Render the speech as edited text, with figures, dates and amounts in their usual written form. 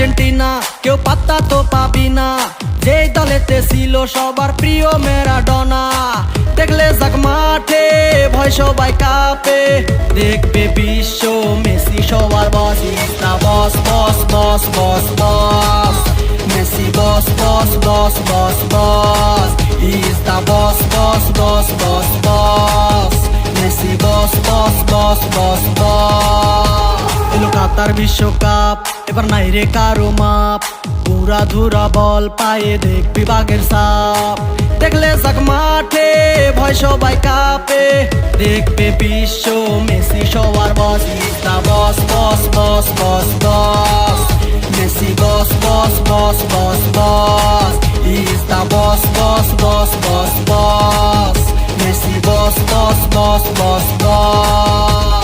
Argentina কেউ পাত্তা তো পাবি না, যেই দলেতে ছিল সবার প্রিয় ম্যারাডোনা। দেখলে যাক মাঠে ভয় সবাই কাঁপে, দেখবে বিশ্ব মেসি সবার boss. Is the boss boss boss boss boss, Messi boss boss boss boss boss. Is the boss boss boss boss boss, Messi boss boss boss boss boss. এলো কাতার বিশ্বকাপ, এবার নাই রে কারো মাপ, পুরা ধুরা বল পায়ে দেখবি বাঘের সাপ। দেখলে যাক মাঠে ভয় সবাই কাঁপে, দেখবে বিশ্ব মেসি সবার boss. Is the boss boss boss boss boss, Messi boss boss boss boss boss. Is the boss boss boss boss boss, Messi boss boss boss boss boss.